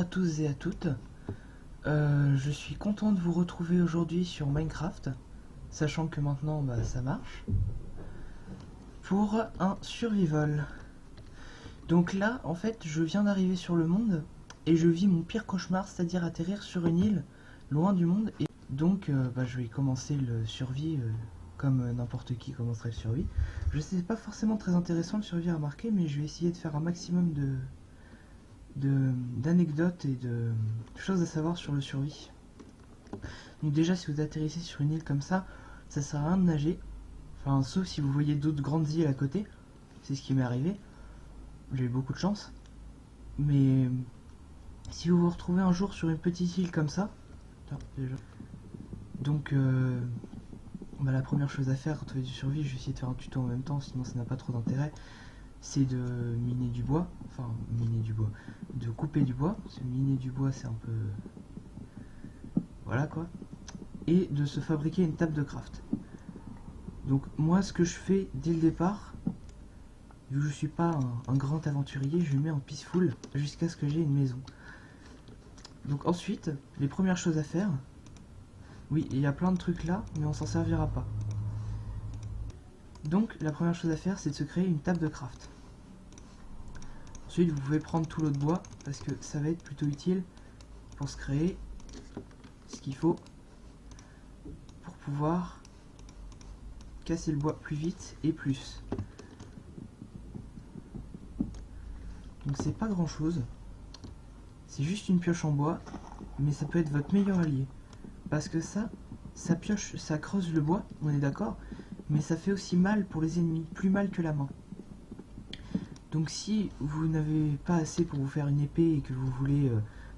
à tous et à toutes, je suis content de vous retrouver aujourd'hui sur Minecraft, sachant que maintenant ça marche, pour un survival. Donc là, en fait, je viens d'arriver sur le monde, et je vis mon pire cauchemar, c'est-à-dire atterrir sur une île, loin du monde, et donc je vais commencer le survie comme n'importe qui commencerait le survie. Je sais, c'est pas forcément très intéressant le survie à remarquer, mais je vais essayer de faire un maximum d'anecdotes et de choses à savoir sur le survie. Donc déjà, si vous atterrissez sur une île comme ça sert à rien de nager, enfin sauf si vous voyez d'autres grandes îles à côté, c'est ce qui m'est arrivé, j'ai eu beaucoup de chance. Mais si vous vous retrouvez un jour sur une petite île comme ça, déjà, donc la première chose à faire quand vous faites du survie, je vais essayer de faire un tuto en même temps, sinon ça n'a pas trop d'intérêt, c'est de miner du bois, de couper du bois, parce que miner du bois c'est un peu... voilà quoi, et de se fabriquer une table de craft. Donc moi ce que je fais dès le départ, vu que je suis pas un grand aventurier, je mets en peaceful jusqu'à ce que j'ai une maison. Donc ensuite, les premières choses à faire, oui il y a plein de trucs là, mais on s'en servira pas. Donc la première chose à faire c'est de se créer une table de craft. Ensuite vous pouvez prendre tout l'autre bois parce que ça va être plutôt utile pour se créer ce qu'il faut pour pouvoir casser le bois plus vite et plus. Donc c'est pas grand chose, c'est juste une pioche en bois, mais ça peut être votre meilleur allié parce que ça pioche, ça creuse le bois, on est d'accord, mais ça fait aussi mal pour les ennemis, plus mal que la main. Donc si vous n'avez pas assez pour vous faire une épée et que vous voulez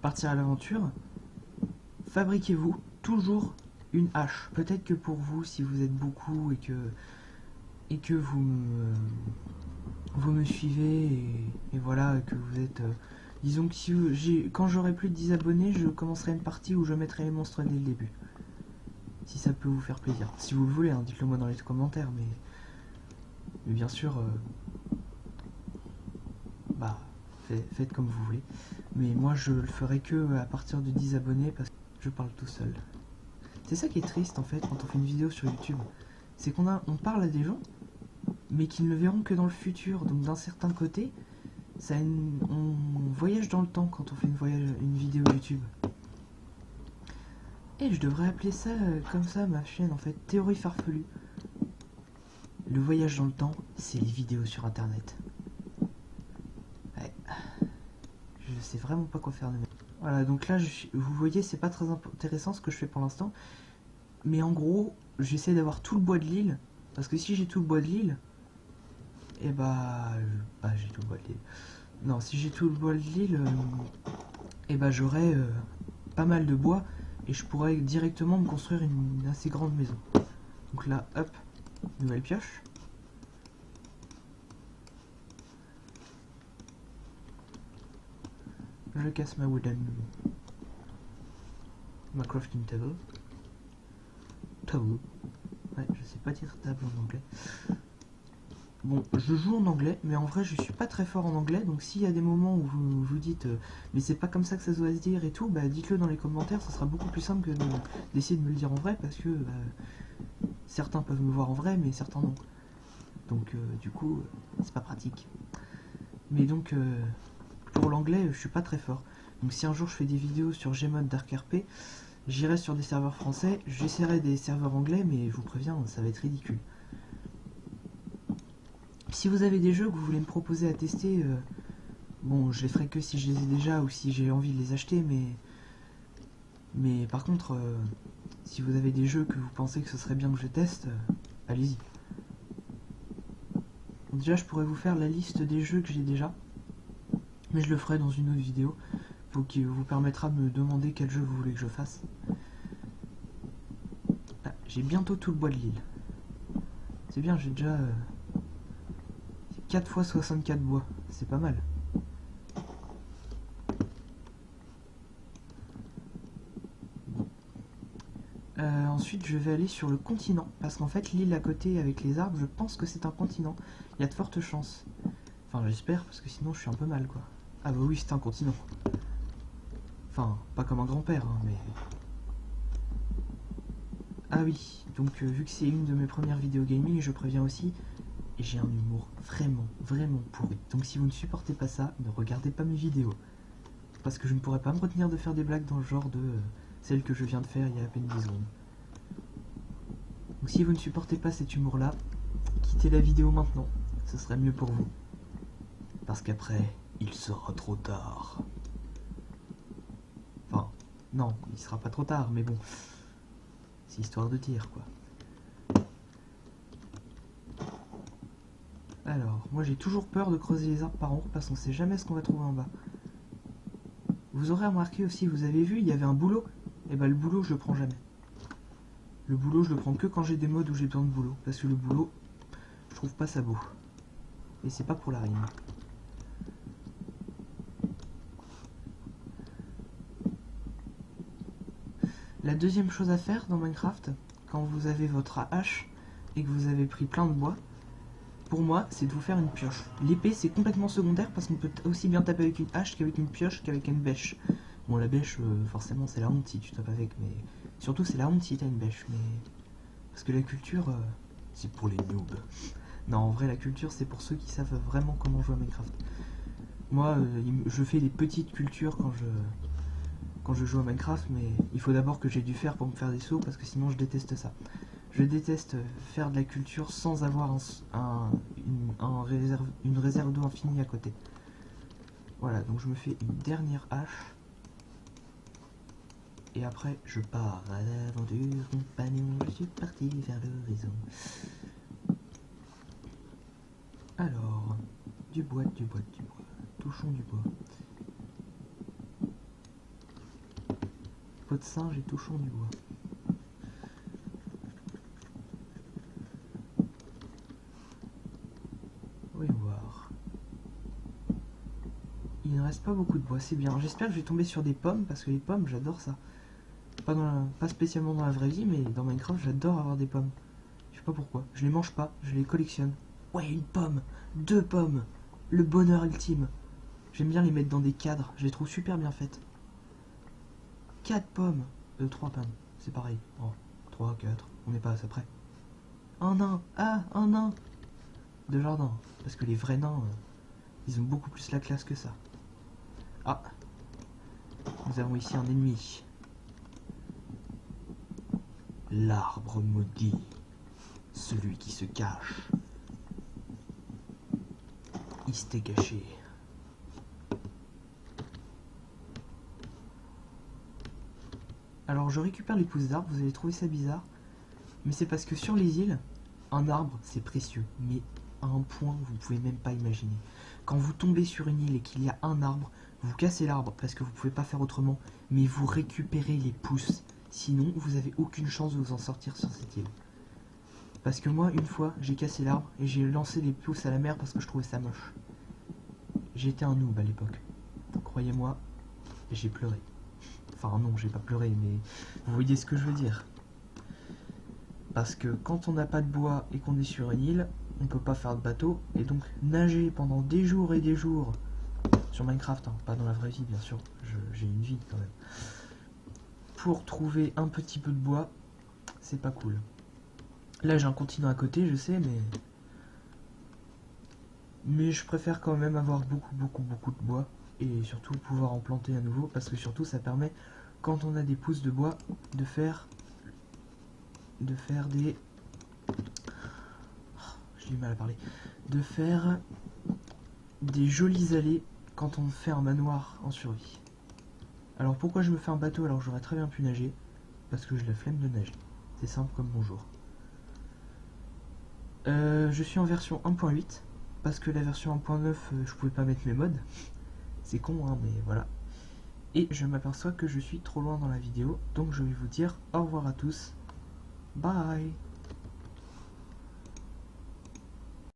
partir à l'aventure, fabriquez-vous toujours une hache. Peut-être que pour vous, si vous êtes beaucoup et que vous me suivez et voilà, que vous êtes... disons que si quand j'aurai plus de 10 abonnés, je commencerai une partie où je mettrai les monstres dès le début. Si ça peut vous faire plaisir. Si vous le voulez, hein, dites-le moi dans les commentaires, mais bien sûr... faites comme vous voulez, mais moi je le ferai que à partir de 10 abonnés parce que je parle tout seul. C'est ça qui est triste en fait quand on fait une vidéo sur YouTube, c'est on parle à des gens mais qu'ils ne le verront que dans le futur. Donc d'un certain côté on voyage dans le temps quand on fait une vidéo YouTube. Et je devrais appeler ça comme ça ma chaîne en fait, Théorie farfelue. Le voyage dans le temps, c'est les vidéos sur internet. Je sais vraiment pas quoi faire de même. Voilà, donc là, vous voyez, c'est pas très intéressant ce que je fais pour l'instant. Mais en gros, j'essaie d'avoir tout le bois de l'île. Parce que si j'ai tout le bois de l'île, et j'ai tout le bois de l'île. Non, si j'ai tout le bois de l'île, j'aurai pas mal de bois. Et je pourrais directement me construire une assez grande maison. Donc là, hop, nouvelle pioche. Je casse ma crafting table. Ouais, je sais pas dire table en anglais. Bon, je joue en anglais, mais en vrai je suis pas très fort en anglais, donc s'il y a des moments où vous dites mais c'est pas comme ça que ça doit se dire et tout, dites-le dans les commentaires, ça sera beaucoup plus simple que d'essayer de me le dire en vrai, parce que certains peuvent me voir en vrai, mais certains non. Donc du coup, c'est pas pratique. Mais donc... pour l'anglais, je suis pas très fort. Donc si un jour je fais des vidéos sur Gmod Dark RP, j'irai sur des serveurs français, j'essaierai des serveurs anglais, mais je vous préviens, ça va être ridicule. Si vous avez des jeux que vous voulez me proposer à tester, bon, je les ferai que si je les ai déjà ou si j'ai envie de les acheter, mais par contre, si vous avez des jeux que vous pensez que ce serait bien que je teste, allez-y. Déjà, je pourrais vous faire la liste des jeux que j'ai déjà. Mais je le ferai dans une autre vidéo qui vous permettra de me demander quel jeu vous voulez que je fasse. Ah, j'ai bientôt tout le bois de l'île. C'est bien, j'ai déjà 4 x 64 bois. C'est pas mal. Ensuite, je vais aller sur le continent. Parce qu'en fait, l'île à côté avec les arbres, je pense que c'est un continent. Il y a de fortes chances. Enfin, j'espère, parce que sinon je suis un peu mal, quoi. Ah bah oui, c'est un continent. Enfin, pas comme un grand-père, hein, mais... Ah oui, donc vu que c'est une de mes premières vidéos gaming, je préviens aussi, j'ai un humour vraiment pourri. Donc si vous ne supportez pas ça, ne regardez pas mes vidéos. Parce que je ne pourrais pas me retenir de faire des blagues dans le genre de celle que je viens de faire il y a à peine 10 secondes. Donc si vous ne supportez pas cet humour-là, quittez la vidéo maintenant, ce serait mieux pour vous. Parce qu'après, il sera trop tard. Enfin, non, il sera pas trop tard, mais bon... C'est histoire de tir, quoi. Alors, moi j'ai toujours peur de creuser les arbres par en haut parce qu'on sait jamais ce qu'on va trouver en bas. Vous aurez remarqué aussi, vous avez vu, il y avait un boulot. Et bah le boulot, je le prends jamais. Le boulot, je le prends que quand j'ai des modes où j'ai besoin de boulot. Parce que le boulot, je trouve pas ça beau. Et c'est pas pour la rime. La deuxième chose à faire dans Minecraft, quand vous avez votre hache et que vous avez pris plein de bois, pour moi, c'est de vous faire une pioche. L'épée, c'est complètement secondaire parce qu'on peut aussi bien taper avec une hache qu'avec une pioche qu'avec une bêche. Bon, la bêche, forcément, c'est la honte si tu tapes avec, mais... Surtout, c'est la honte si t'as une bêche, mais... Parce que la culture, c'est pour les noobs. Non, en vrai, la culture, c'est pour ceux qui savent vraiment comment jouer à Minecraft. Moi, je fais des petites cultures quand je joue à Minecraft, mais il faut d'abord que j'ai du fer pour me faire des sauts, parce que sinon, je déteste ça. Je déteste faire de la culture sans avoir une réserve d'eau infinie à côté. Voilà, donc je me fais une dernière hache. Et après, je pars à l'aventure, compagnon, je suis parti vers l'horizon. Alors, du bois. Touchons du bois. Peau de singe et touchons du bois. Voyons voir. Il ne reste pas beaucoup de bois, c'est bien. J'espère que je vais tomber sur des pommes, parce que les pommes, j'adore ça. Pas spécialement dans la vraie vie, mais dans Minecraft, j'adore avoir des pommes. Je sais pas pourquoi. Je les mange pas, je les collectionne. Ouais, une pomme, 2 pommes. Le bonheur ultime. J'aime bien les mettre dans des cadres, je les trouve super bien faites. 4 pommes. 3 pommes, c'est pareil. Oh, 3, 4, on n'est pas à ça près. Un nain, un nain de jardin. Parce que les vrais nains, ils ont beaucoup plus la classe que ça. Ah, nous avons ici un ennemi. L'arbre maudit. Celui qui se cache. Il s'était caché. Alors je récupère les pousses d'arbres, vous allez trouver ça bizarre. Mais c'est parce que sur les îles, un arbre c'est précieux. Mais à un point que vous ne pouvez même pas imaginer. Quand vous tombez sur une île et qu'il y a un arbre, vous cassez l'arbre parce que vous ne pouvez pas faire autrement. Mais vous récupérez les pousses. Sinon vous n'avez aucune chance de vous en sortir sur cette île. Parce que moi, une fois, j'ai cassé l'arbre et j'ai lancé les pousses à la mer parce que je trouvais ça moche. J'étais un noob à l'époque. Croyez-moi, j'ai pleuré. Enfin non, j'ai pas pleuré, mais vous voyez ce que je veux dire. Parce que quand on n'a pas de bois et qu'on est sur une île, on peut pas faire de bateau. Et donc nager pendant des jours et des jours, sur Minecraft, hein, pas dans la vraie vie bien sûr, j'ai une vie quand même. Pour trouver un petit peu de bois, c'est pas cool. Là j'ai un continent à côté, je sais, mais je préfère quand même avoir beaucoup de bois et surtout pouvoir en planter à nouveau parce que surtout ça permet, quand on a des pousses de bois, de faire des... J'ai du mal à parler. De faire des jolies allées quand on fait un manoir en survie. Alors pourquoi je me fais un bateau alors que j'aurais très bien pu nager? Parce que j'ai la flemme de nager. C'est simple comme bonjour. Je suis en version 1.8 parce que la version 1.9 je pouvais pas mettre mes mods. C'est con hein, mais voilà. Et je m'aperçois que je suis trop loin dans la vidéo, donc je vais vous dire au revoir à tous. Bye.